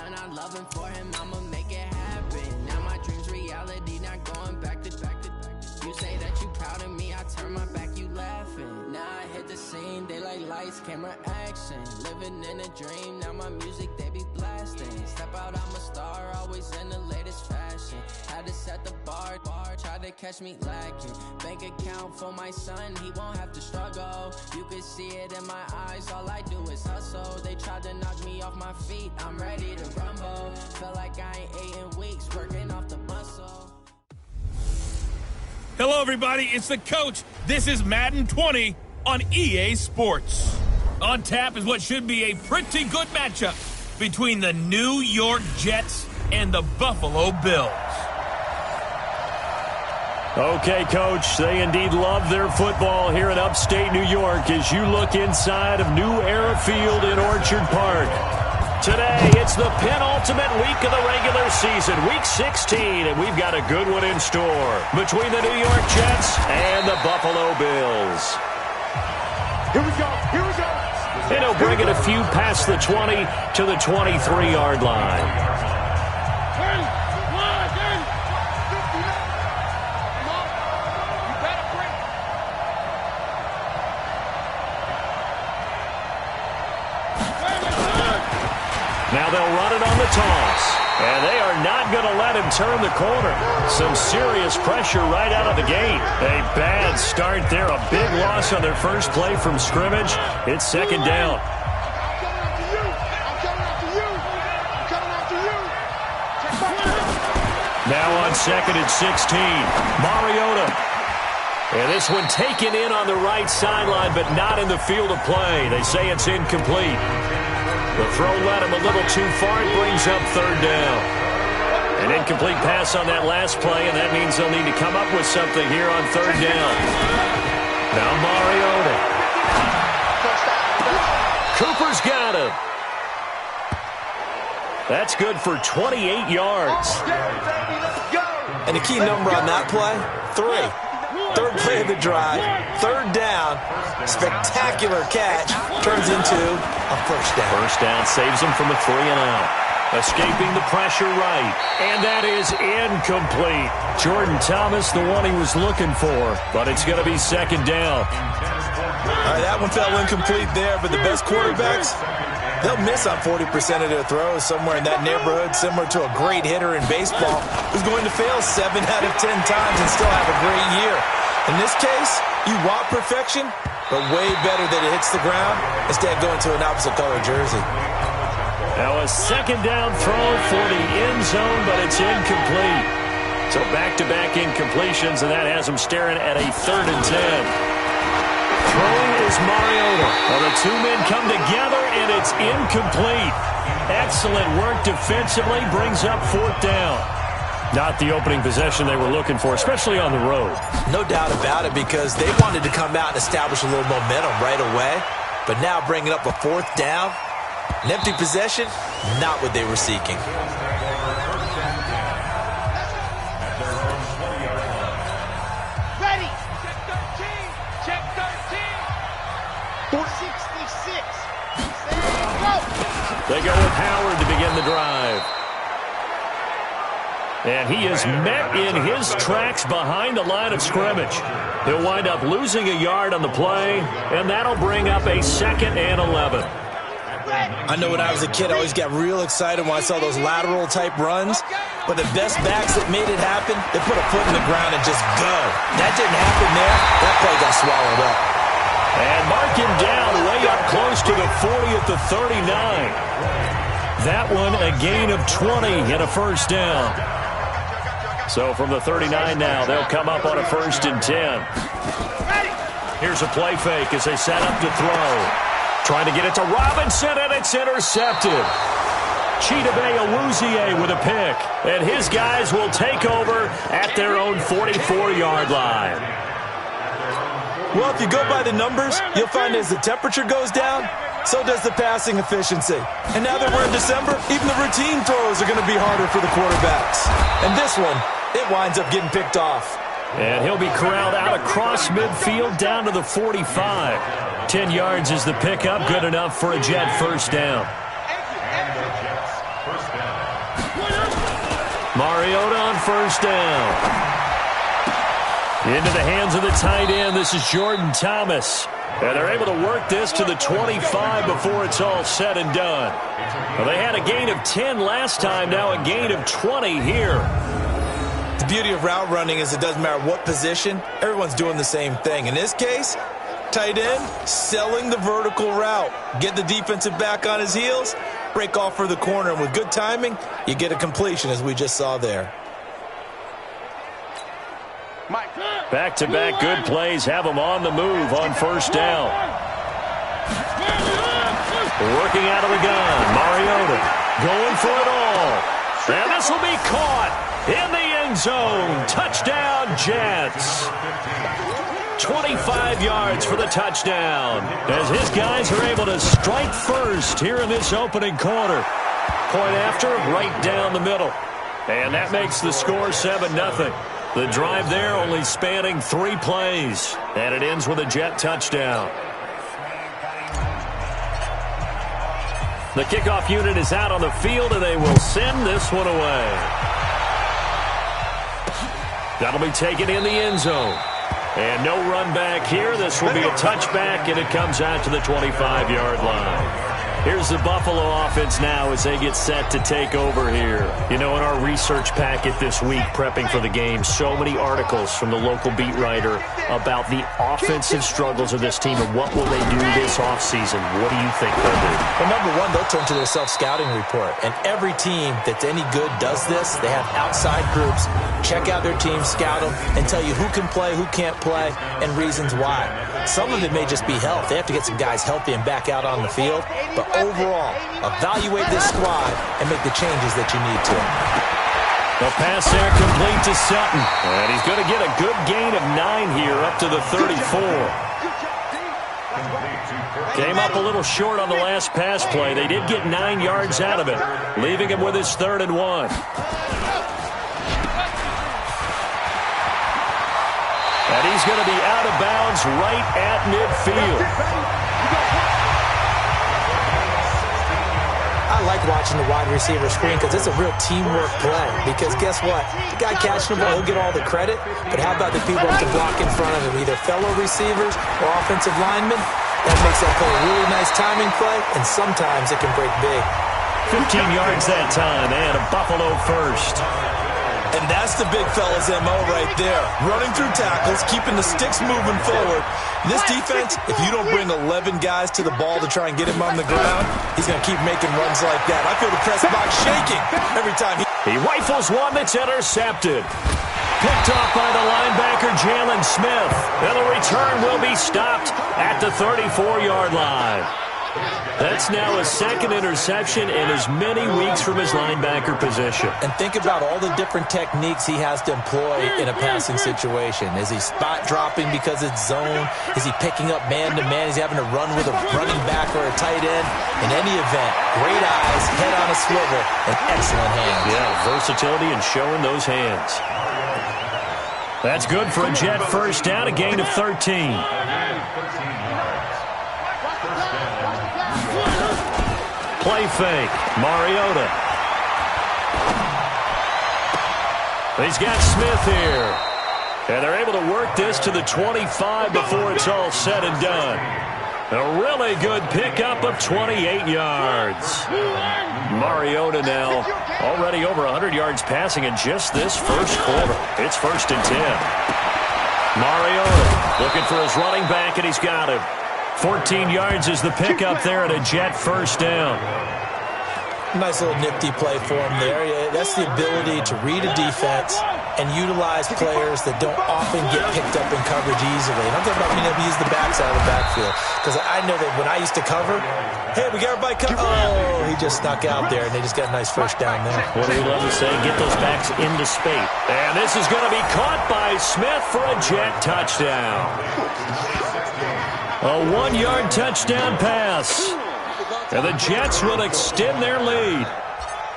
son, I'm loving for him, I'ma make it happen. Now my dream's reality, not going back to. You say that you proud of me, I turn my back, you laughing. Now I hit the scene, they like lights, camera, action. Living in a dream, now my music, they be blasting. Step out, I'm a star, always in the latest fashion. Had to set the bar, try to catch me lacking. Bank account for my son, he won't have to struggle. You can see it in my eyes, all I do is hustle. They tried to knock me off my feet, I'm ready to rumble. Feel like I ain't ate in weeks, working off the muscle. Hello, everybody. It's the coach. This is Madden 20 on EA Sports. On tap is what should be a pretty good matchup between the New York Jets and the Buffalo Bills. Okay, Coach, they indeed love their football here in upstate New York as you look inside of New Era Field in Orchard Park. Today, it's the penultimate week of the regular season, Week 16, and we've got a good one in store between the New York Jets and the Buffalo Bills. Here we go, here we go. And he'll bring it a few past the 20 to the 23-yard line. Now they'll run it on the toss. And they are not going to let him turn the corner. Some serious pressure right out of the gate. A bad start there. A big loss on their first play from scrimmage. It's second down. Now on second and 16. Mariota. And this one taken in on the right sideline, but not in the field of play. They say it's incomplete. The throw led him a little too far. It brings up third down. An incomplete pass on that last play, and that means they'll need to come up with something here on third down. Now Mariota. Cooper's got him. That's good for 28 yards. And the key number on that play, 3. Third play of the drive, third down, spectacular catch, turns into a first down. First down saves him from a 3-and-out. Escaping the pressure right, and that is incomplete. Jordan Thomas, the one he was looking for, but it's going to be second down. All right, that one fell incomplete there, but the best quarterbacks, they'll miss on 40% of their throws somewhere in that neighborhood, similar to a great hitter in baseball who's going to fail 7 out of 10 times and still have a great year. In this case, you want perfection, but way better that it hits the ground instead of going to an opposite color jersey. Now a second down throw for the end zone, but it's incomplete. So back-to-back incompletions, and that has them staring at a 3rd and 10. Throwing is Mariota. Well, the two men come together, and it's incomplete. Excellent work defensively, brings up 4th down. Not the opening possession they were looking for, especially on the road. No doubt about it, because they wanted to come out and establish a little momentum right away. But now bringing up a 4th down, an empty possession, not what they were seeking. Ready. Check 13. 466. They go with Howard to begin the drive. And he is met in his tracks behind the line of scrimmage. He'll wind up losing a yard on the play, and that'll bring up a 2nd and 11. I know when I was a kid, I always got real excited when I saw those lateral-type runs. But the best backs that made it happen, they put a foot in the ground and just go. That didn't happen there. That play got swallowed up. And mark him down way up close to the 40 at the 39. That one a gain of 20 and a first down. So from the 39 now, they'll come up on a 1st and 10. Here's a play fake as they set up to throw. Trying to get it to Robinson, and it's intercepted. Chidobe Awuzie with a pick. And his guys will take over at their own 44-yard line. Well, if you go by the numbers, you'll find as the temperature goes down, so does the passing efficiency. And now that we're in December, even the routine throws are going to be harder for the quarterbacks. And this one, it winds up getting picked off. And he'll be corralled out across midfield down to the 45. 10 yards is the pickup, good enough for a Jet first down. Mariota on first down. Into the hands of the tight end. This is Jordan Thomas. And they're able to work this to the 25 before it's all said and done. Well, they had a gain of 10 last time, now a gain of 20 here. The beauty of route running is it doesn't matter what position, everyone's doing the same thing. In this case, tight end selling the vertical route. Get the defensive back on his heels, break off for the corner, and with good timing, you get a completion as we just saw there. Back-to-back good plays have them on the move on first down. Working out of the gun, Mariota going for it all. And this will be caught in the end zone. Touchdown, Jets. 25 yards for the touchdown as his guys are able to strike first here in this opening quarter. Point after, right down the middle. And that makes the score 7-0. The drive there only spanning 3 plays. And it ends with a Jet touchdown. The kickoff unit is out on the field, and they will send this one away. That'll be taken in the end zone. And no run back here. This will be a touchback, and it comes out to the 25-yard line. Here's the Buffalo offense now as they get set to take over here. You know, in our research packet this week, prepping for the game, so many articles from the local beat writer about the offensive struggles of this team and what will they do this offseason. What do you think they'll do? Well, number one, they'll turn to their self-scouting report. And every team that's any good does this. They have outside groups, check out their team, scout them, and tell you who can play, who can't play, and reasons why. Some of it may just be health. They have to get some guys healthy and back out on the field. But overall, evaluate this squad and make the changes that you need to. The pass there complete to Sutton. And he's going to get a good gain of 9 here up to the 34. Came up a little short on the last pass play. They did get 9 yards out of it, leaving him with his 3rd and 1. And he's going to be out of bounds right at midfield. I like watching the wide receiver screen because it's a real teamwork play. Because guess what? The guy catching the ball, he'll get all the credit. But how about the people that can block in front of him, either fellow receivers or offensive linemen? That makes that play a really nice timing play, and sometimes it can break big. 15 yards that time, and a Buffalo first. And that's the big fella's MO right there. Running through tackles, keeping the sticks moving forward. This defense, if you don't bring 11 guys to the ball to try and get him on the ground, he's going to keep making runs like that. I feel the press box shaking every time he rifles one that's intercepted. Picked off by the linebacker, Jalen Smith. And the return will be stopped at the 34-yard line. That's now a 2nd interception in as many weeks from his linebacker position. And think about all the different techniques he has to employ in a passing situation. Is he spot dropping because it's zone? Is he picking up man-to-man? Is he having to run with a running back or a tight end? In any event, great eyes, head on a swivel, and excellent hands. Yeah, versatility and showing those hands. That's good for a Jet first down, a gain of 13. Play fake, Mariota. He's got Smith here. And they're able to work this to the 25 before it's all said and done. A really good pickup of 28 yards. Mariota now already over 100 yards passing in just this first quarter. It's 1st and 10. Mariota looking for his running back, and he's got him. 14 yards is the pickup there at a Jet first down. Nice little nifty play for him there. That's the ability to read a defense and utilize players that don't often get picked up in coverage easily. And I'm talking about being able to use the backside of the backfield. Because I know that when I used to cover, hey, we got everybody covered. Oh, he just snuck out there, and they just got a nice first down there. What do we love to say? Get those backs into space. And this is going to be caught by Smith for a Jet touchdown. A 1-yard touchdown pass. And the Jets will extend their lead.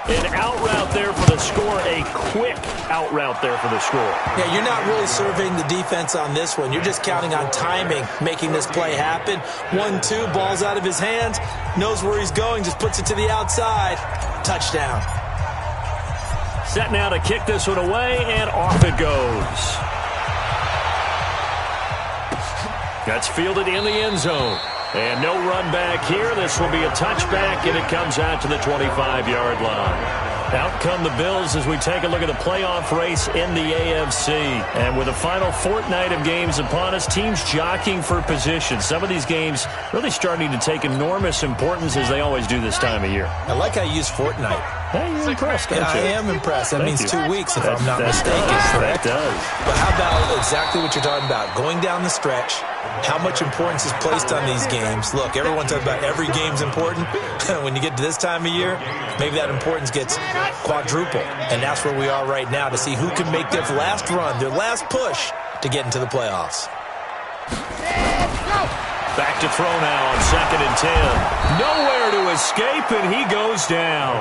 An out route there for the score, a quick out route there for the score. Yeah, you're not really surveying the defense on this one. You're just counting on timing, making this play happen. 1-2, ball's out of his hands, knows where he's going, just puts it to the outside. Touchdown. Set now to kick this one away, and off it goes. That's fielded in the end zone. And no run back here. This will be a touchback, and it comes out to the 25-yard line. Out come the Bills as we take a look at the playoff race in the AFC. And with the final fortnight of games upon us, teams jockeying for position. Some of these games really starting to take enormous importance as they always do this time of year. I like how you use fortnight. Hey, you're impressed, don't you? I am impressed. That means 2 weeks, if I'm not mistaken. That does. But how about exactly what you're talking about? Going down the stretch, how much importance is placed on these games. Look, everyone talks about every game's important. When you get to this time of year, maybe that importance gets quadrupled. And that's where we are right now to see who can make their last run, their last push to get into the playoffs. Back to throw now on 2nd and 10. Nowhere to escape, and he goes down.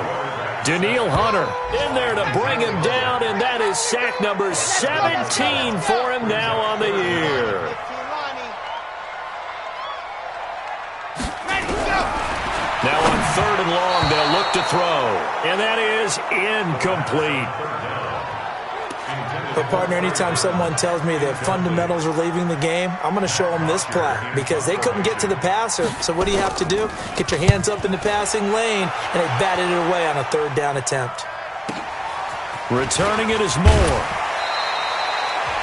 Daniil Hunter in there to bring him down, and that is sack number 17 for him now on the year. Now on 3rd and long, they'll look to throw, and that is incomplete. But, partner, anytime someone tells me that fundamentals are leaving the game, I'm going to show them this play because they couldn't get to the passer. So what do you have to do? Get your hands up in the passing lane, and they batted it away on a 3rd down attempt. Returning it is Moore.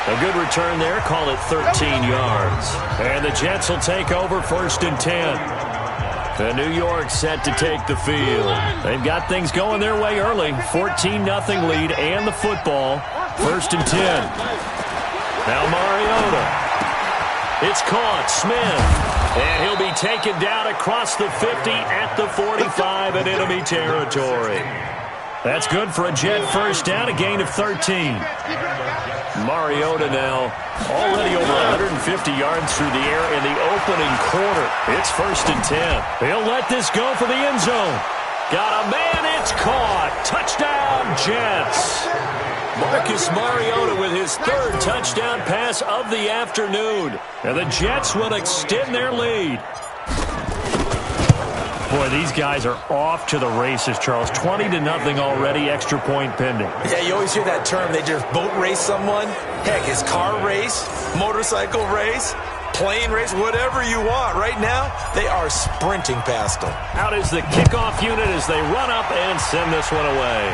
A good return there. Call it 13 yards. And the Jets will take over 1st and 10. The New York set to take the field. They've got things going their way early. 14-0 lead and the football. 1st and 10. Now Mariota. It's caught. Smith. And he'll be taken down across the 50 at the 45 in enemy territory. That's good for a Jet 1st down, a gain of 13. Mariota now already over 150 yards through the air in the opening quarter. It's 1st and 10. He'll let this go for the end zone. Got a man, it's caught. Touchdown, Jets. Marcus Mariota with his 3rd touchdown pass of the afternoon. And the Jets will extend their lead. Boy, these guys are off to the races, Charles. 20-0 already, extra point pending. Yeah, you always hear that term. They just boat race someone. Heck, it's car race, motorcycle race, plane race, whatever you want. Right now, they are sprinting past them. Out is the kickoff unit as they run up and send this one away.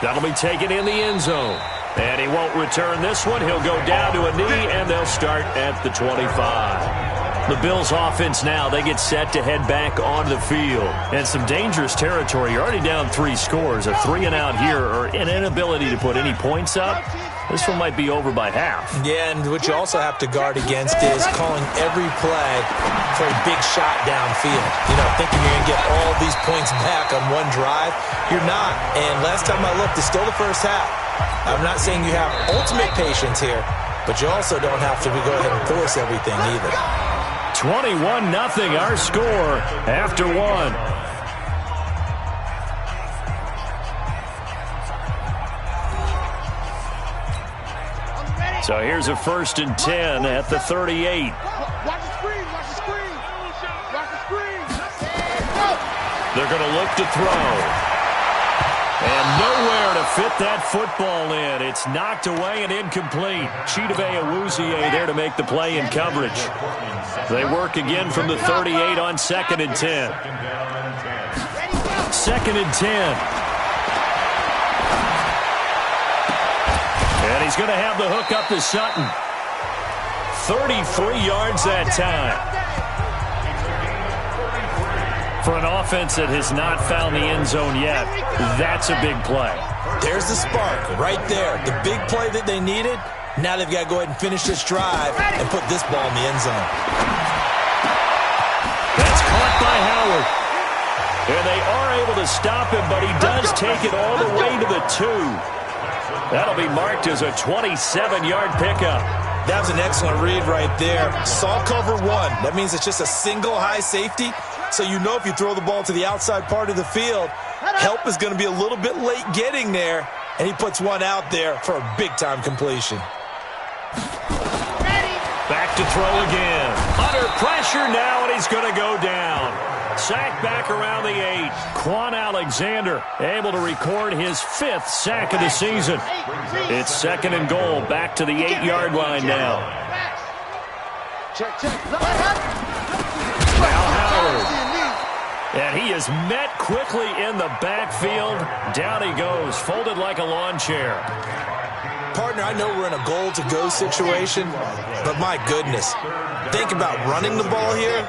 That'll be taken in the end zone. And he won't return this one. He'll go down to a knee, and they'll start at the 25. The Bills offense now, they get set to head back onto the field. And some dangerous territory. You're already down 3 scores. A 3-and-out here or an inability to put any points up. This one might be over by half. Yeah, and what you also have to guard against is calling every play for a big shot downfield. You know, thinking you're going to get all these points back on one drive. You're not. And last time I looked, it's still the first half. I'm not saying you have ultimate patience here, but you also don't have to go ahead and force everything either. 21-0 our score after 1. So here's a 1st and 10 at the 38. Watch the screen, watch the screen. Watch the screen. They're going to look to throw. And nowhere to fit that football in. It's knocked away and incomplete. Chidobe Awuzie there to make the play in coverage. They work again from the 38 on 2nd and 10. 2nd and 10. And he's going to have the hook up to Sutton. 33 yards that time. For an offense that has not found the end zone yet, that's a big play. There's the spark right there. The big play that they needed. Now they've got to go ahead and finish this drive and put this ball in the end zone. That's caught by Howard. And they are able to stop him, but he does take it all the way to the 2. That'll be marked as a 27-yard pickup. That was an excellent read right there. Saw cover 1. That means it's just a single high safety. So you know if you throw the ball to the outside part of the field, Help is going to be a little bit late getting there, and he puts one out there for a big-time completion. Back to throw again. Under pressure now, and he's going to go down. Sack back around the 8. Quan Alexander able to record his 5th sack of the season. It's 2nd and goal. Back to the 8-yard line now. Now Howard. And he is met quickly in the backfield. Down he goes, folded like a lawn chair. Partner, I know we're in a goal-to-go situation, but my goodness, think about running the ball here.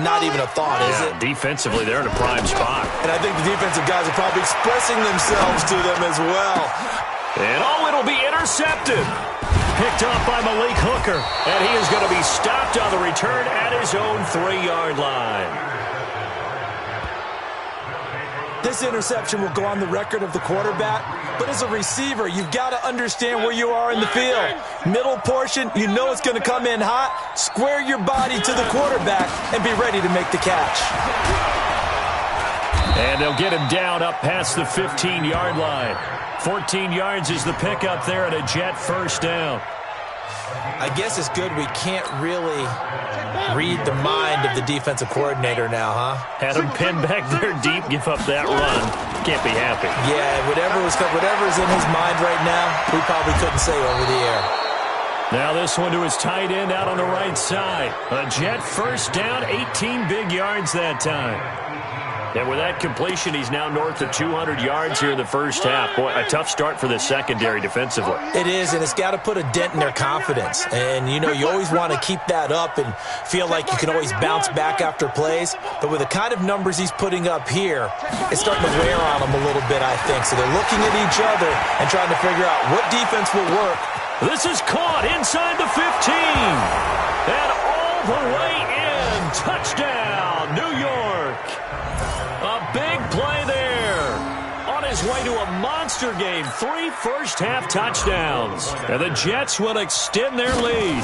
Not even a thought, is it? Defensively, they're in a prime spot. And I think the defensive guys are probably expressing themselves to them as well. And it'll be intercepted. Picked off by Malik Hooker, and he is going to be stopped on the return at his own 3-yard line. This interception will go on the record of the quarterback, but as a receiver, you've got to understand where you are in the field. Middle portion, you know it's going to come in hot. Square your body to the quarterback and be ready to make the catch. And they'll get him down up past the 15-yard line. 14 yards is the pickup there at a Jet first down. I guess it's good we can't really read the mind of the defensive coordinator now, huh? Had him pinned back there deep, give up that run. Can't be happy. Yeah, whatever's in his mind right now, we probably couldn't say over the air. Now this one to his tight end out on the right side. A Jet first down, 18 big yards that time. And with that completion, he's now north of 200 yards here in the first half. Boy, a tough start for the secondary defensively. It is, and it's got to put a dent in their confidence. And, you know, you always want to keep that up and feel like you can always bounce back after plays. But with the kind of numbers he's putting up here, it's starting to wear on them a little bit, I think. So they're looking at each other and trying to figure out what defense will work. This is caught inside the 15. And all the way in. Touchdown, New York. A big play there. On his way to a monster game. 3 first-half touchdowns. And the Jets will extend their lead.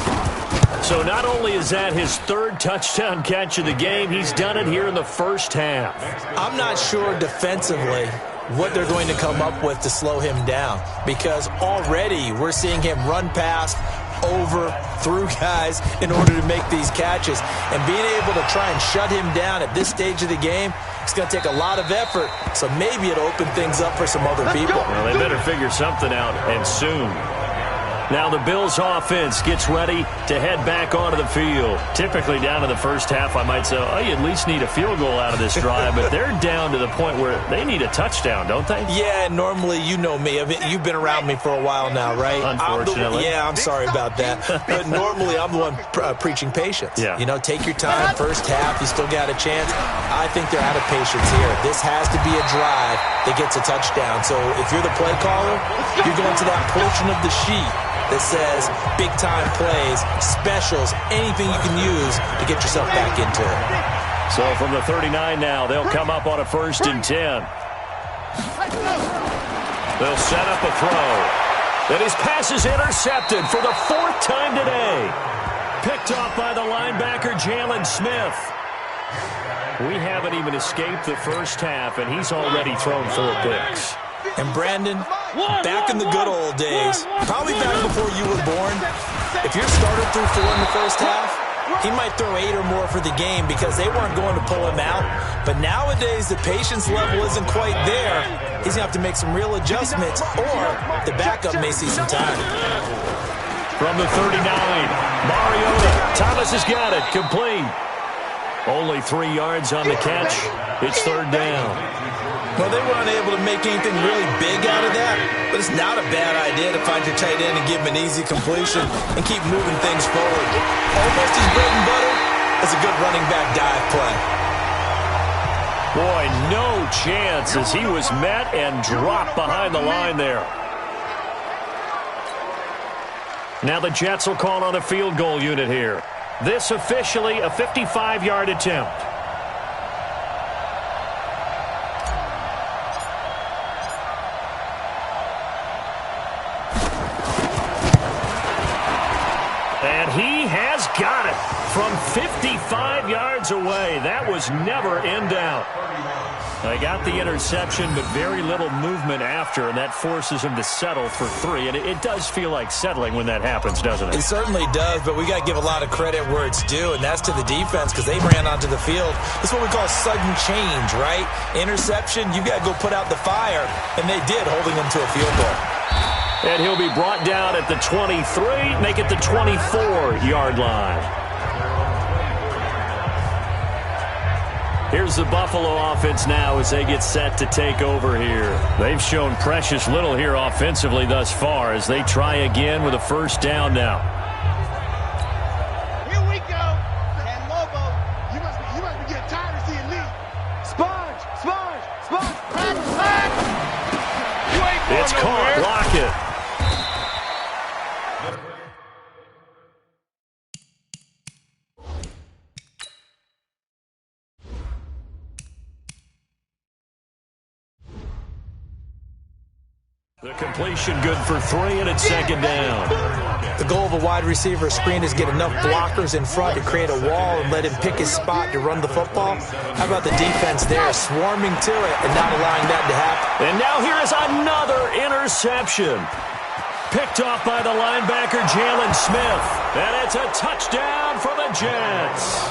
So not only is that his 3rd touchdown catch of the game, he's done it here in the first half. I'm not sure defensively what they're going to come up with to slow him down, because already we're seeing him run past, over, through guys in order to make these catches. And being able to try and shut him down at this stage of the game, it's going to take a lot of effort, so maybe it'll open things up for some other people. Well, they better figure something out, and soon. Now the Bills offense gets ready to head back onto the field. Typically down in the first half, I might say, oh, you at least need a field goal out of this drive, but they're down to the point where they need a touchdown, don't they? Yeah, normally, you know me. I mean, you've been around me for a while now, right? Unfortunately. I'm sorry about that. But normally, I'm the one preaching patience. Yeah. You know, take your time, first half, you still got a chance. I think they're out of patience here. This has to be a drive that gets a touchdown. So if you're the play caller, you're going to that portion of the sheet that says big-time plays, specials, anything you can use to get yourself back into it. So from the 39 now, they'll come up on a 1st and 10. They'll set up a throw. And his pass is intercepted for the 4th time today. Picked off by the linebacker, Jalen Smith. We haven't even escaped the first half, and he's already thrown 4 picks. And Brandon, back in the good old days, probably back before you were born, if your starter threw 4 in the first half, he might throw 8 or more for the game because they weren't going to pull him out. But nowadays, the patience level isn't quite there. He's going to have to make some real adjustments, or the backup may see some time. From the 39, Mariota. Thomas has got it, complete. Only 3 yards on the catch. It's 3rd down. Well, they were unable to make anything really big out of that, but it's not a bad idea to find your tight end and give him an easy completion and keep moving things forward. Almost as bread and butter as a good running back dive play. Boy, no chance as he was met and dropped behind the line there. Now the Jets will call on a field goal unit here. This officially a 55-yard attempt. And he has got it from 55 yards away. That was never in doubt. They got the interception, but very little movement after, and that forces him to settle for 3. And it does feel like settling when that happens, doesn't it? It certainly does, but we got to give a lot of credit where it's due, and that's to the defense because they ran onto the field. This is what we call sudden change, right? Interception, you got to go put out the fire, and they did, holding them to a field goal. And he'll be brought down at the 23, make it the 24-yard line. Here's the Buffalo offense now as they get set to take over here. They've shown precious little here offensively thus far as they try again with a first down now. Here we go. And Lobo, you must be getting tired of seeing Lee. Sponge. It's caught. Block it. The completion good for 3, and it's second down. The goal of a wide receiver screen is get enough blockers in front to create a wall and let him pick his spot to run the football. How about the defense there, swarming to it and not allowing that to happen? And now here is another interception. Picked off by the linebacker, Jalen Smith. And it's a touchdown for the Jets.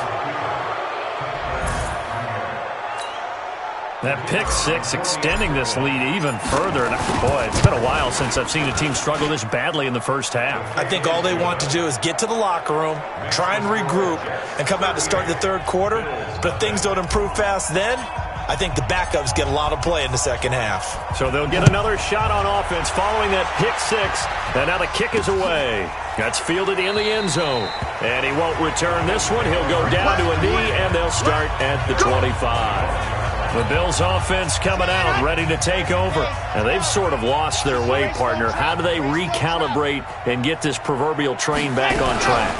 That pick 6 extending this lead even further. And boy, it's been a while since I've seen a team struggle this badly in the first half. I think all they want to do is get to the locker room, try and regroup, and come out to start the third quarter. But if things don't improve fast then, I think the backups get a lot of play in the second half. So they'll get another shot on offense following that pick 6. And now the kick is away. That's fielded in the end zone. And he won't return this one. He'll go down to a knee, and they'll start at the 25. The Bills offense coming out, ready to take over. And they've sort of lost their way, partner. How do they recalibrate and get this proverbial train back on track?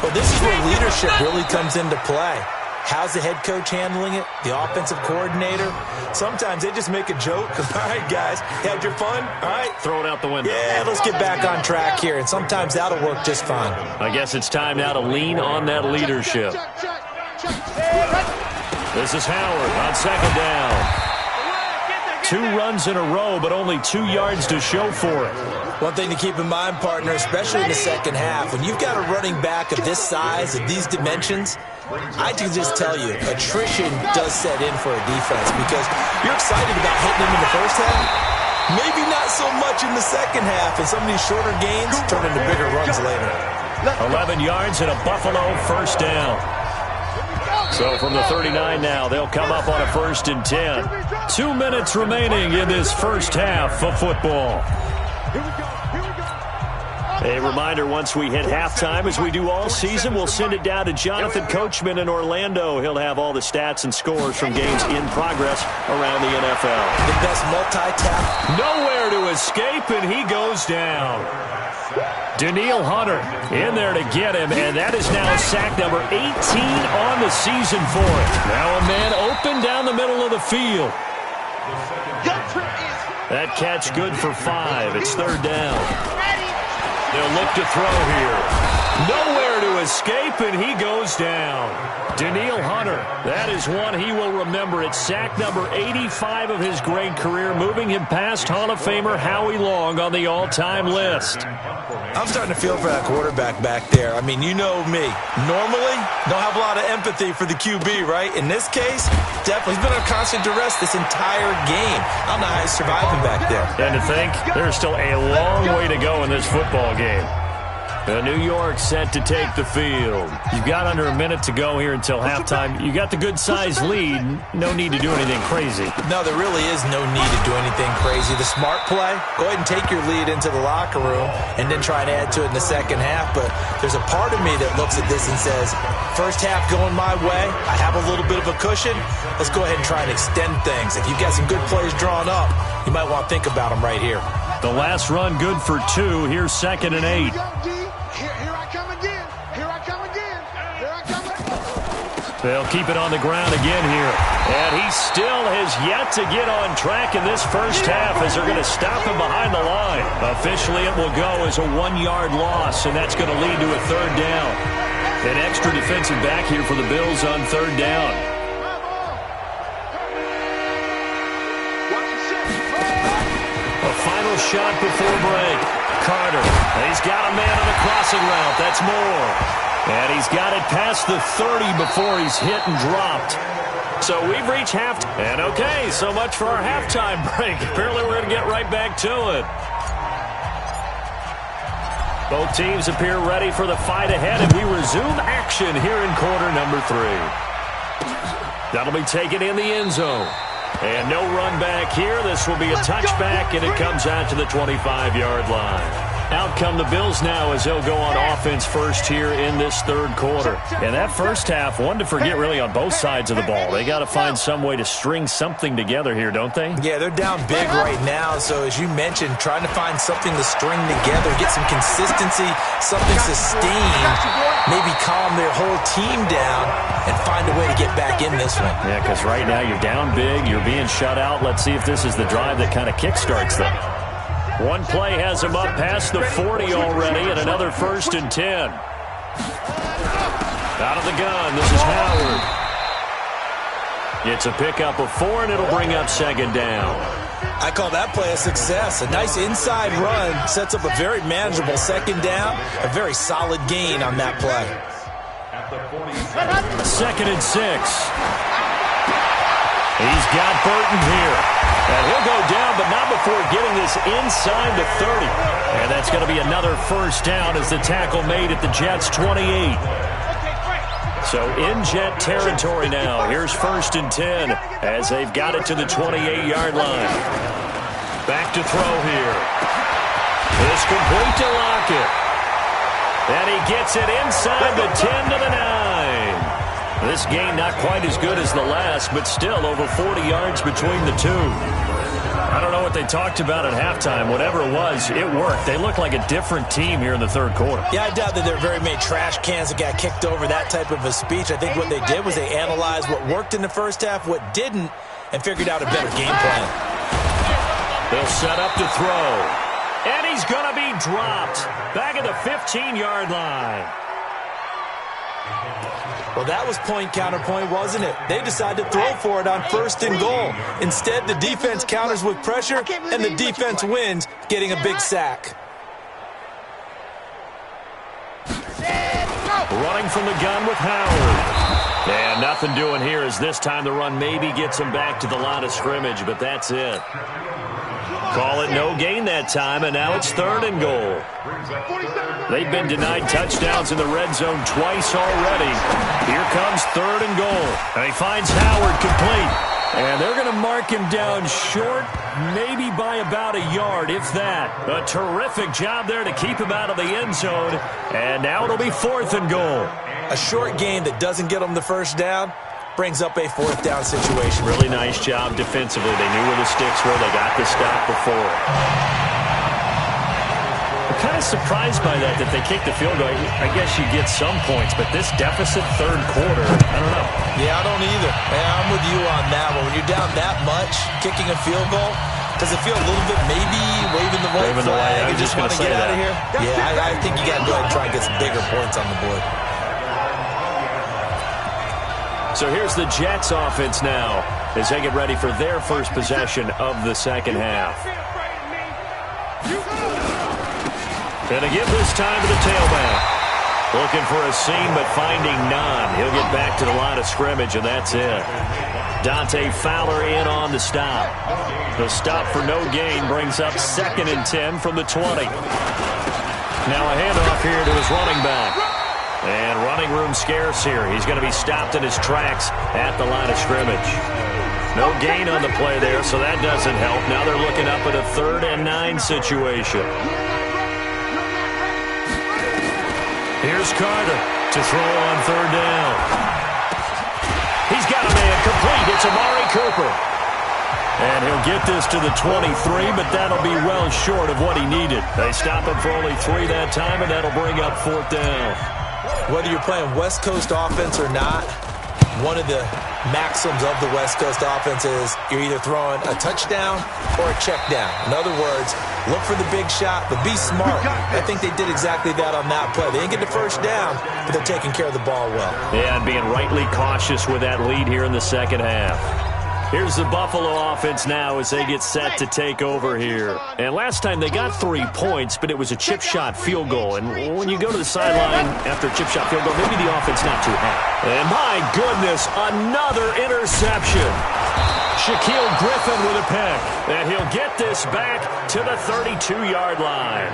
Well, this is where leadership really comes into play. How's the head coach handling it? The offensive coordinator? Sometimes they just make a joke. All right, guys, you had your fun? All right. Throw it out the window. Yeah, let's get back on track here. And sometimes that'll work just fine. I guess it's time now to lean on that leadership. This is Howard on second down. 2 runs in a row, but only 2 yards to show for it. One thing to keep in mind, partner, especially in the second half, when you've got a running back of this size, of these dimensions, I can just tell you, attrition does set in for a defense because you're excited about hitting him in the first half. Maybe not so much in the second half, and some of these shorter gains turn into bigger runs later. 11 yards and a Buffalo first down. So from the 39 now, they'll come up on a 1st and 10. 2 minutes remaining in this first half of football. A reminder, once we hit halftime, as we do all season, we'll send it down to Jonathan Coachman in Orlando. He'll have all the stats and scores from games in progress around the NFL. The best multi-tap. Nowhere to escape, and he goes down. Daniil Hunter in there to get him, and that is now sack number 18 on the season for it. Now a man open down the middle of the field. That catch good for 5. It's 3rd down. They'll look to throw here. Nowhere to escape, and he goes down. Daniil Hunter, that is one he will remember. It's sack number 85 of his great career, moving him past Hall of Famer Howie Long on the all-time list. I'm starting to feel for that quarterback back there. I mean, you know me. Normally, don't have a lot of empathy for the QB, right? In this case, definitely. He's been on constant duress this entire game. I don't know how he's surviving back there. And to think, there's still a long way to go in this football game. New York set to take the field. You've got under a minute to go here until halftime. You got the good-sized lead. No need to do anything crazy. No, there really is no need to do anything crazy. The smart play, go ahead and take your lead into the locker room and then try and add to it in the second half. But there's a part of me that looks at this and says, first half going my way, I have a little bit of a cushion. Let's go ahead and try and extend things. If you've got some good plays drawn up, you might want to think about them right here. The last run good for 2. Here's 2nd and 8. Here I come again. Here I come again. Here I come again. They'll keep it on the ground again here. And he still has yet to get on track in this first half as they're going to stop him behind the line. Officially, it will go as a 1-yard loss, and that's going to lead to a 3rd down. An extra defensive back here for the Bills on 3rd down. final shot before break. Carter. He's got a man on the crossing route. That's Moore. And he's got it past the 30 before he's hit and dropped. So we've reached halftime. And okay, so much for our halftime break. Apparently we're going to get right back to it. Both teams appear ready for the fight ahead, and we resume action here in quarter number 3. That'll be taken in the end zone. And no run back here. This will be a touchback, and it comes out to the 25-yard line. Out come the Bills now as they'll go on offense first here in this third quarter. And that first half, one to forget really on both sides of the ball. They got to find some way to string something together here, don't they? Yeah, they're down big right now. So as you mentioned, trying to find something to string together, get some consistency, something sustained, maybe calm their whole team down and find a way to get back in this one. Yeah, because right now you're down big, you're being shut out. Let's see if this is the drive that kind of kickstarts them. One play has him up past the 40 already, and another 1st and 10. Out of the gun, this is Howard. It's a pickup of 4, and it'll bring up 2nd down. I call that play a success. A nice inside run sets up a very manageable 2nd down, a very solid gain on that play. 2nd and 6. He's got Burton here. And he'll go down, but not before getting this inside the 30. And that's going to be another 1st down as the tackle made at the Jets' 28. So in Jet territory now. Here's 1st and 10 as they've got it to the 28-yard line. Back to throw here. It's complete to Lockett. And he gets it inside the 10 to the 9. This game not quite as good as the last, but still over 40 yards between the two. I don't know what they talked about at halftime. Whatever it was, it worked. They look like a different team here in the third quarter. Yeah, I doubt that there are very many trash cans that got kicked over, that type of a speech. I think what they did was they analyzed what worked in the first half, what didn't, and figured out a better game plan. They'll set up to throw. And he's going to be dropped. Back at the 15-yard line. Well, that was point counterpoint, wasn't it? They decided to throw for it on 1st and goal. Instead, the defense counters with pressure, and the defense wins, getting a big sack. Running from the gun with Howard. And nothing doing here as this time the run maybe gets him back to the line of scrimmage, but that's it. Call it no gain that time, and now it's 3rd and goal. They've been denied touchdowns in the red zone twice already. Here comes 3rd and goal. And he finds Howard complete. And they're going to mark him down short, maybe by about a yard, if that. A terrific job there to keep him out of the end zone. And now it'll be 4th and goal. A short gain that doesn't get them the 1st down brings up a 4th down situation. Really nice job defensively. They knew where the sticks were. They got the stop before. I'm kind of surprised by that they kicked the field goal. I guess you get some points, but this deficit 3rd quarter, I don't know. Yeah, I don't either. Yeah, I'm with you on that one. When you're down that much, kicking a field goal, does it feel a little bit maybe waving the white flag and just want to get out of here? Yeah, I think you got to go ahead and try and get some bigger points on the board. So here's the Jets offense now as they get ready for their first possession of the second half. And to give this time to the tailback. Looking for a seam but finding none. He'll get back to the line of scrimmage, and that's it. Dante Fowler in on the stop. The stop for no gain brings up 2nd and 10 from the 20. Now a handoff here to his running back. And running room scarce here. He's going to be stopped in his tracks at the line of scrimmage. No gain on the play there, so that doesn't help. Now they're looking up at a 3rd and 9 situation. Here's Carter to throw on 3rd down. He's got a man complete. It's Amari Cooper. And he'll get this to the 23, but that'll be well short of what he needed. They stop him for only 3 that time, and that'll bring up 4th down. Whether you're playing West Coast offense or not, one of the maxims of the West Coast offense is you're either throwing a touchdown or a check down. In other words, look for the big shot, but be smart. I think they did exactly that on that play. They didn't get the 1st down, but they're taking care of the ball well. Yeah, and being rightly cautious with that lead here in the second half. Here's the Buffalo offense now as they get set to take over here. And last time they got 3 points, but it was a chip shot field goal. And when you go to the sideline after a chip shot field goal, maybe the offense not too happy. And my goodness, another interception. Shaquille Griffin with a pick. And he'll get this back to the 32-yard line.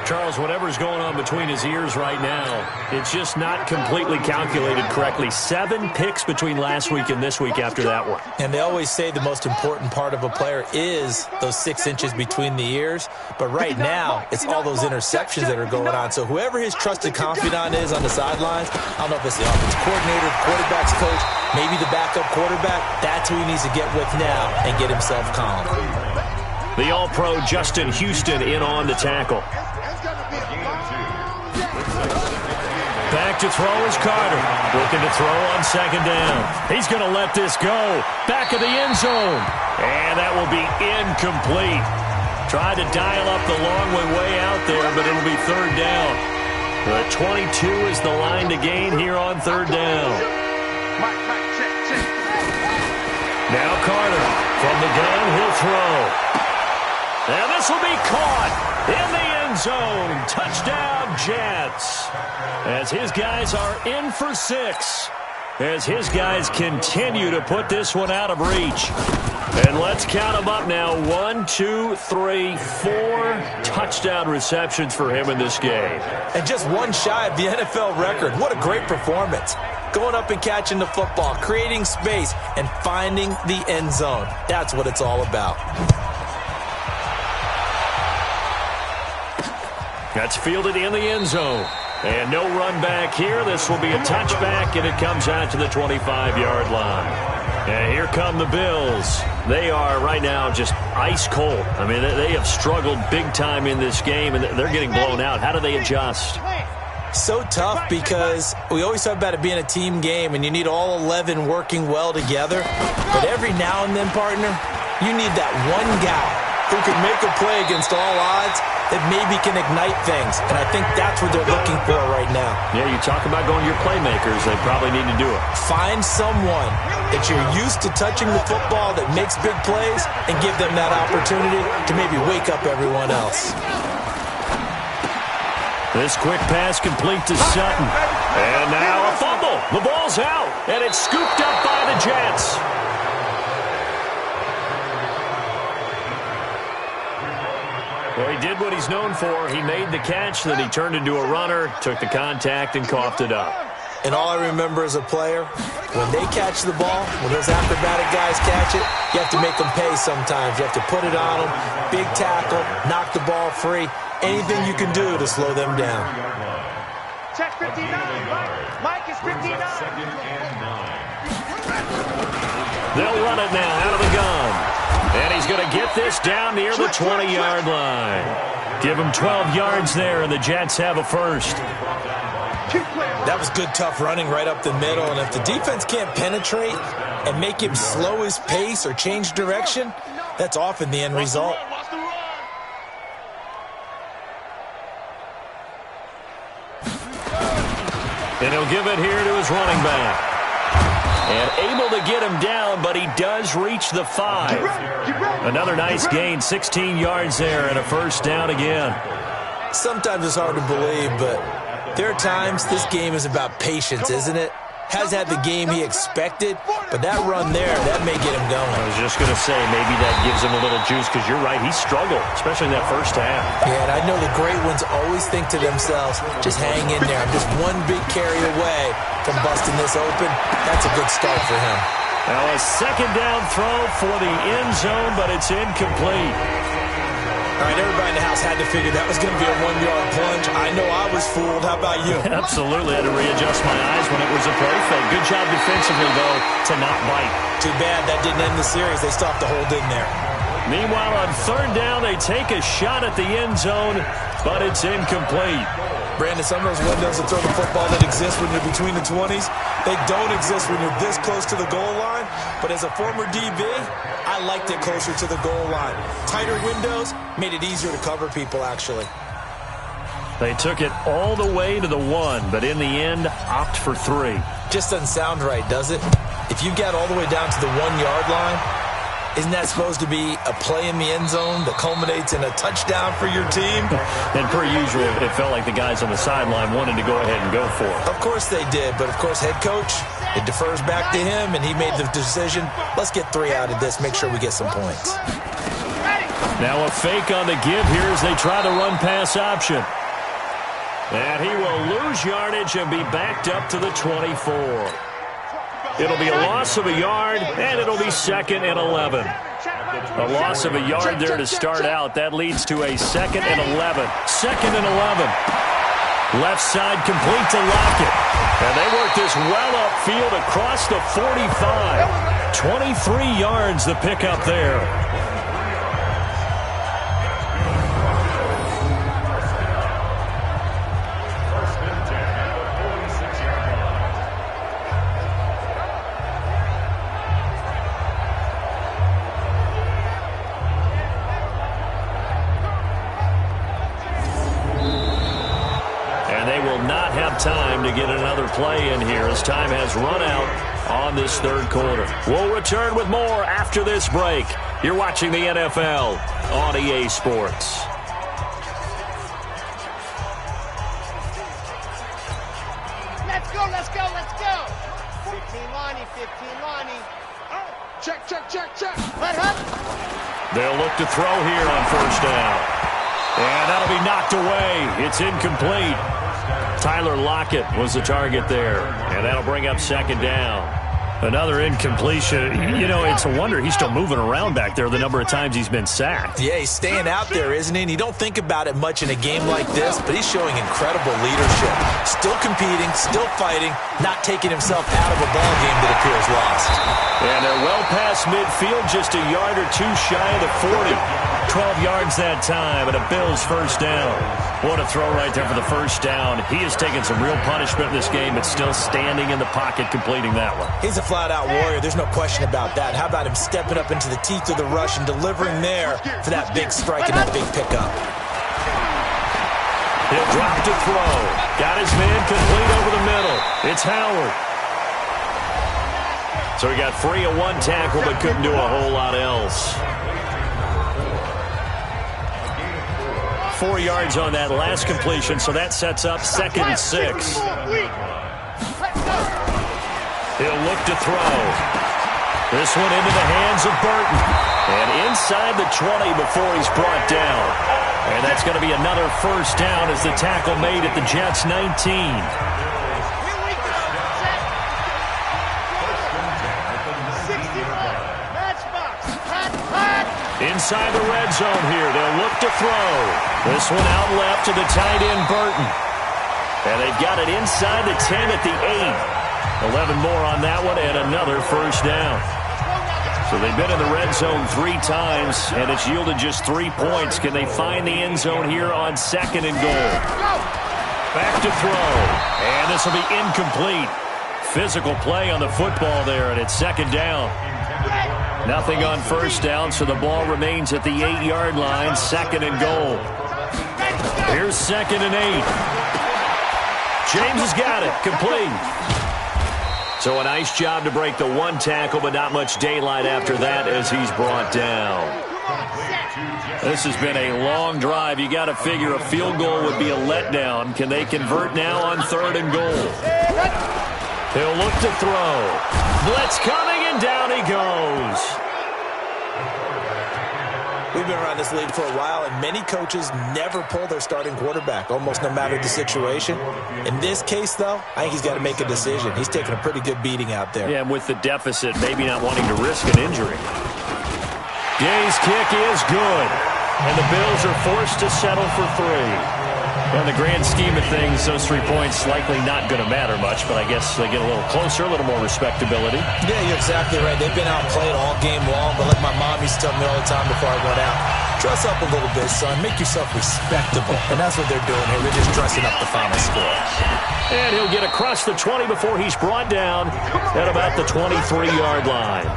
Charles, whatever's going on between his ears right now, it's just not completely calculated correctly. 7 picks between last week and this week after that one. And they always say the most important part of a player is those 6 inches between the ears. But right now, it's all those interceptions that are going on. So whoever his trusted confidant is on the sidelines, I don't know if it's the offensive coordinator, the quarterback's coach, maybe the backup quarterback, that's who he needs to get with now and get himself calm. The All-Pro Justin Houston in on the tackle. Back to throw is Carter. Looking to throw on second down. He's going to let this go. Back of the end zone. And that will be incomplete. Tried to dial up the long way out there, but it'll be third down. The 22 is the line to gain here on third down. Now Carter from the gun, he'll throw. And this will be caught in the end zone. Touchdown, Jets. As his guys are in for 6. As his guys continue to put this one out of reach. And let's count them up now. 1, 2, 3, 4 touchdown receptions for him in this game. And just one shy of the NFL record. What a great performance. Going up and catching the football, creating space, and finding the end zone. That's what it's all about. That's fielded in the end zone. And no run back here. This will be a touchback, and it comes out to the 25-yard line. And here come the Bills. They are right now just ice cold. I mean, they have struggled big time in this game, and they're getting blown out. How do they adjust? So tough because we always talk about it being a team game, and you need all 11 working well together. But every now and then, partner, you need that one guy who can make a play against all odds that maybe can ignite things. And I think that's what they're looking for right now. Yeah, you talk about going to your playmakers. They probably need to do it. Find someone that you're used to touching the football that makes big plays and give them that opportunity to maybe wake up everyone else. This quick pass complete to Sutton. And now a fumble. The ball's out, and it's scooped up by the Jets. Well, he did what he's known for. He made the catch, then he turned into a runner, took the contact, and coughed it up. And all I remember as a player, when they catch the ball, when those acrobatic guys catch it, you have to make them pay sometimes. You have to put it on them, big tackle, knock the ball free, anything you can do to slow them down. Check 59, Mike is 59. They'll run it now out of the gun. And he's going to get this down near the 20-yard line. Give him 12 yards there, and the Jets have a first. That was good, tough running right up the middle. And if the defense can't penetrate and make him slow his pace or change direction, that's often the end result. And he'll give it here to his running back. And able to get him down, but he does reach the 5. Another nice gain, 16 yards there, and a first down again. Sometimes it's hard to believe, but there are times this game is about patience, isn't it? Has had the game he expected, but that run there, that may get him going. I was just going to say, maybe that gives him a little juice, because you're right, he struggled, especially in that first half. Yeah, and I know the great ones always think to themselves, just hang in there. I'm just one big carry away from busting this open. That's a good start for him. Now a second down throw for the end zone, but it's incomplete. All right, everybody in the house had to figure that was going to be a 1-yard plunge. I know I was fooled. How about you? Absolutely. I had to readjust my eyes when it was a play fake. Good job defensively, though, to not bite. Too bad that didn't end the series. They still have to hold in there. Meanwhile, on third down, they take a shot at the end zone, but it's incomplete. Brandon, some of those windows to throw the football that exist when you're between the 20s, they don't exist when you're this close to the goal line. But as a former DB, I liked it closer to the goal line. Tighter windows made it easier to cover people, actually. They took it all the way to the 1, but in the end, opt for 3. Just doesn't sound right, does it? if you get all the way down to the 1-yard line, isn't that supposed to be a play in the end zone that culminates in a touchdown for your team? And per usual, it felt like the guys on the sideline wanted to go ahead and go for it. Of course they did, but of course head coach, it defers back to him, and he made the decision, let's get 3 out of this, make sure we get some points. Now a fake on the give here as they try the run-pass option. And he will lose yardage and be backed up to the 24. It'll be a loss of a yard, and it'll be 2nd and 11. A loss of a yard there to start out. That leads to a 2nd and 11. 2nd and 11. Left side complete to Lockett. And they work this well upfield across the 45. 23 yards the pickup there. Time to get another play in here as time has run out on this 3rd quarter. We'll return with more after this break. You're watching the NFL on EA Sports. Let's go, let's go, let's go. 15 Lonnie, 15 Lonnie. Check, check, check, check. They'll look to throw here on 1st down. And that'll be knocked away. It's incomplete. Tyler Lockett was the target there, and that'll bring up 2nd down. Another incompletion. You know, it's a wonder he's still moving around back there the number of times he's been sacked. Yeah, he's staying out there, isn't he? And you don't think about it much in a game like this, but he's showing incredible leadership. Still competing, still fighting, not taking himself out of a ball game that appears lost. And they're well past midfield, just a yard or 2 shy of the 40. 12 yards that time, and a Bills 1st down. What a throw right there for the 1st down. He has taken some real punishment in this game, but still standing in the pocket completing that one. He's a flat-out warrior. There's no question about that. How about him stepping up into the teeth of the rush and delivering there for that big strike and that big pickup? He'll drop to throw. Got his man complete over the middle. It's Howard. So he got free of 1 tackle, but couldn't do a whole lot else. 4 yards on that last completion, so that sets up 2nd and 6. He'll look to throw. This one into the hands of Burton. And inside the 20 before he's brought down. And that's going to be another 1st down as the tackle made at the Jets' 19. Inside the red zone here. They'll look to throw. This one out left to the tight end, Burton. And they've got it inside the 10 at the 8. 11 more on that one and another 1st down. So they've been in the red zone 3 times, and it's yielded just 3 points. Can they find the end zone here on 2nd and goal? Back to throw. And this will be incomplete. Physical play on the football there, and it's 2nd down. Nothing on 1st down, so the ball remains at the 8-yard line, 2nd and goal. Here's 2nd and 8. James has got it, complete. So a nice job to break the 1 tackle, but not much daylight after that as he's brought down. This has been a long drive. You got to figure a field goal would be a letdown. Can they convert now on 3rd and goal? He'll look to throw. Blitz coming, and down he goes. We've been around this league for a while, and many coaches never pull their starting quarterback, almost no matter the situation. In this case, though, I think he's got to make a decision. He's taking a pretty good beating out there. Yeah, and with the deficit, maybe not wanting to risk an injury. Gay's kick is good, and the Bills are forced to settle for 3. In the grand scheme of things, those 3 points likely not going to matter much, but I guess they get a little closer, a little more respectability. Yeah, you're exactly right. They've been outplayed all game long, but like my mom used to tell me all the time before I went out, dress up a little bit, son. Make yourself respectable. And that's what they're doing here. They're just dressing up the final score. And he'll get across the 20 before he's brought down at about the 23-yard line.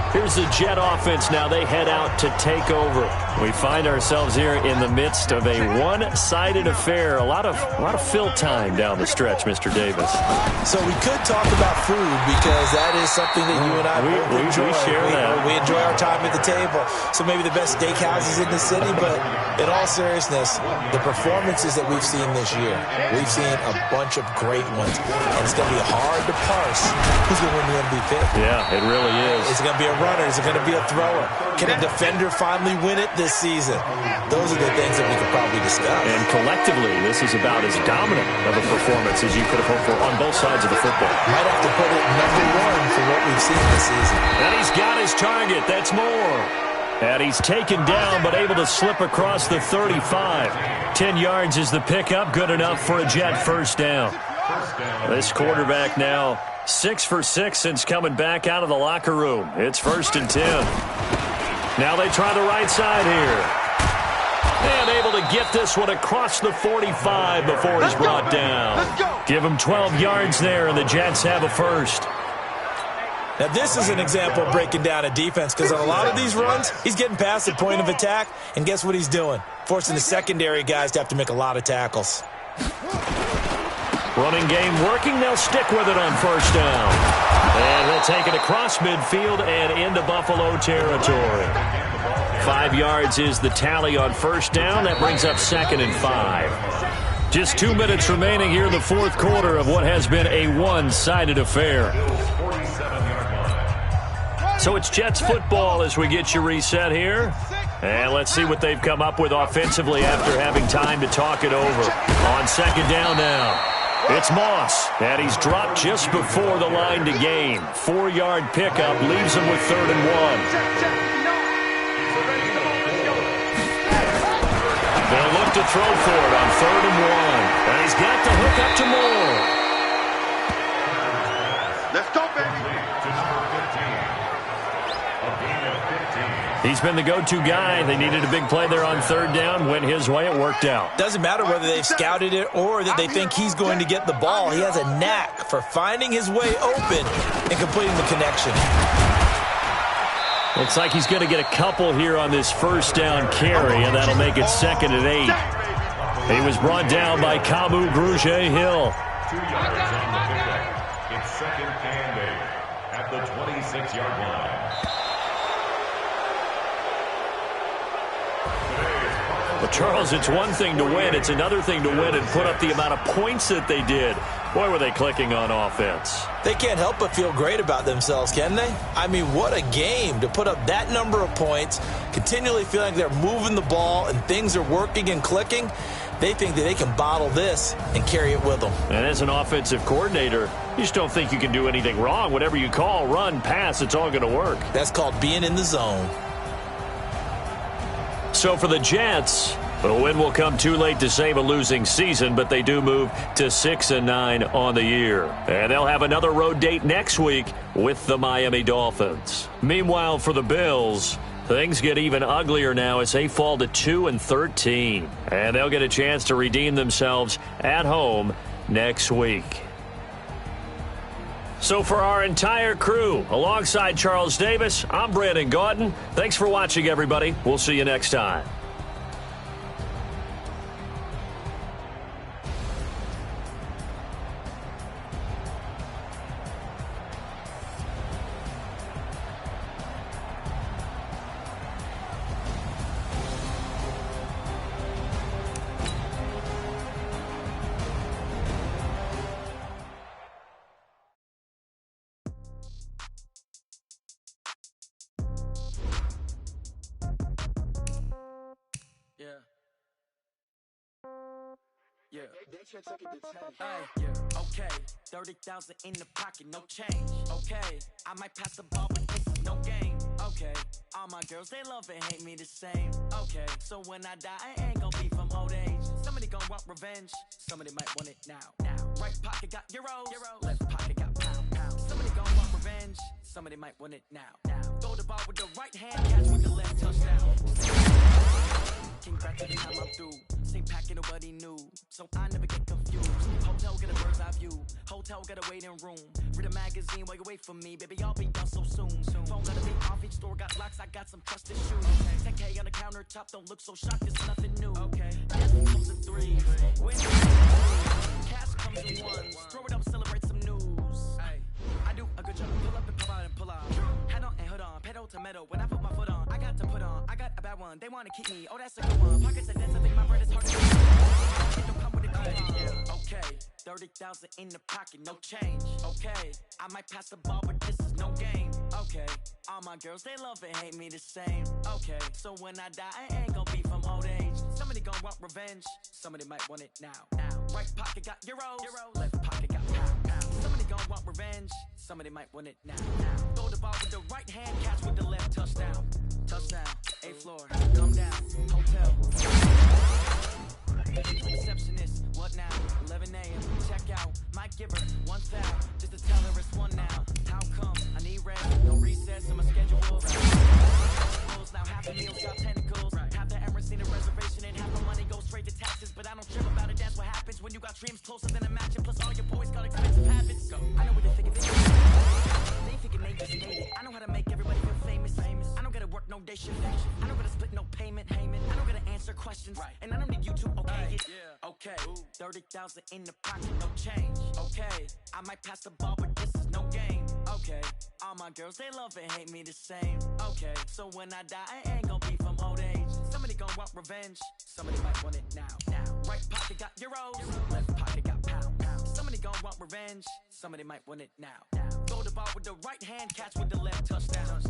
Here's the Jet offense now. They head out to take over. We find ourselves here in the midst of a one-sided affair. A lot of fill time down the stretch, Mr. Davis. So we could talk about food because that is something that you and I both enjoy. We share that. We enjoy our time at the table. So maybe the best steakhouses in the city, but in all seriousness, the performances that we've seen this year, we've seen a bunch of great ones. And it's going to be hard to parse who's going to win the MVP. Yeah, it really is. Is it going to be a runner? Is it going to be a thrower? Can a defender finally win it this season? Those are the things that we could probably discuss. And collectively, this is about as dominant of a performance as you could have hoped for on both sides of the football. Might have to put it number one for what we've seen this season. And he's got his target. That's more. And he's taken down but able to slip across the 35. 10 yards is the pickup. Good enough for a Jet first down. This quarterback now 6 for 6 since coming back out of the locker room. It's 1st and 10. Now they try the right side here. And able to get this one across the 45 before he's brought down. Give him 12 yards there, and the Jets have a first. Now, this is an example of breaking down a defense because on a lot of these runs, he's getting past the point of attack, and guess what he's doing? Forcing the secondary guys to have to make a lot of tackles. Running game working. They'll stick with it on first down. And they'll take it across midfield and into Buffalo territory. 5 yards is the tally on first down. That brings up 2nd and 5. Just 2 minutes remaining here in the fourth quarter of what has been a one-sided affair. So it's Jets football as we get you reset here. And let's see what they've come up with offensively after having time to talk it over. On 2nd down now. It's Moss, and he's dropped just before the line to gain. 4-yard pickup leaves him with 3rd and 1. They'll look to throw for it on 3rd and 1. And he's got the hook up to Moore. Let's go, baby. He's been the go-to guy. They needed a big play there on 3rd down. Went his way. It worked out. Doesn't matter whether they've scouted it or that they think he's going to get the ball. He has a knack for finding his way open and completing the connection. Looks like he's going to get a couple here on this first down carry, and that'll make it 2nd and 8. He was brought down by Kamu Grugier-Hill. 2 yards on the pickup. It's 2nd and 8 at the 26-yard line. But, Charles, it's one thing to win. It's another thing to win and put up the amount of points that they did. Boy, were they clicking on offense. They can't help but feel great about themselves, can they? I mean, what a game to put up that number of points, continually feeling like they're moving the ball and things are working and clicking. They think that they can bottle this and carry it with them. And as an offensive coordinator, you just don't think you can do anything wrong. Whatever you call, run, pass, it's all going to work. That's called being in the zone. So for the Jets, the win will come too late to save a losing season, but they do move to 6-9 on the year. And they'll have another road date next week with the Miami Dolphins. Meanwhile, for the Bills, things get even uglier now as they fall to 2-13. And they'll get a chance to redeem themselves at home next week. So for our entire crew, alongside Charles Davis, I'm Brandon Gaudin. Thanks for watching, everybody. We'll see you next time. Okay, 30,000 in the pocket, no change. Okay, I might pass the ball, but this is no game. Okay, all my girls, they love and hate me the same. Okay, so when I die, I ain't gonna be from old age. Somebody gonna want revenge, somebody might want it now. Right pocket got euros, left pocket got pounds. Somebody gonna want revenge, somebody might want it now. Throw the ball with the right hand, catch with the left touchdown. King back to the time I'm through. Same packet, nobody knew, so I never get confused. Motel, get a bird's eye view. Hotel, got a waiting room. Read a magazine while you wait for me. Baby, I'll be done so soon. Phone gotta be off, each store got locks. I got some trusted shoes. 10K on the countertop, don't look so shocked, it's nothing new. Death comes in threes. When cash comes in ones. Throw it up, celebrate some news. I do a good job. Pull up and pull out and pull out. Head on and hood on, pedal to metal. When I put my foot on, I got to put on. I got a bad one, they wanna keep me. Oh, that's a good one. Pockets and dents, I think my bread is hard to do. It don't come with a coupon. Okay, 30,000 in the pocket, no change. Okay, I might pass the ball, but this is no game. Okay, all my girls, they love and hate me the same. Okay, so when I die, I ain't gonna be from old age. Somebody gon' want revenge, somebody might want it now. Right pocket got euros, left pocket got pound. Somebody gon' want revenge, somebody might want it now. Throw the ball with the right hand, catch with the left, touchdown. Touchdown, 8th floor, come down, hotel. Receptionist, what now? 11 a.m. Check out, might give her 1,000 just to tell her it's one now. How come? I need rest, no recess in my schedule. Now half the meals got tentacles. Half the Emirates need a reservation and half the money goes straight to taxes. But I don't trip about it, that's what happens when you got dreams closer than a match. And plus all your boys got expensive habits. I know what they thinking, they thinking they just made it. I know how to make everybody feel famous. I don't gotta work no day shift. I don't gotta split no payment. I don't gotta answer questions. And I don't need you to okay it. Okay, 30,000 in the pocket, no change. Okay, I might pass the ball, but this is no game. Okay, all my girls, they love and hate me the same. Okay, so when I die, I ain't gonna be from old age. Somebody gon' want revenge, somebody might want it now. Right pocket got euros, left pocket got pound. Somebody gon' want revenge, somebody might want it now. Throw the ball with the right hand, catch with the left, touchdown.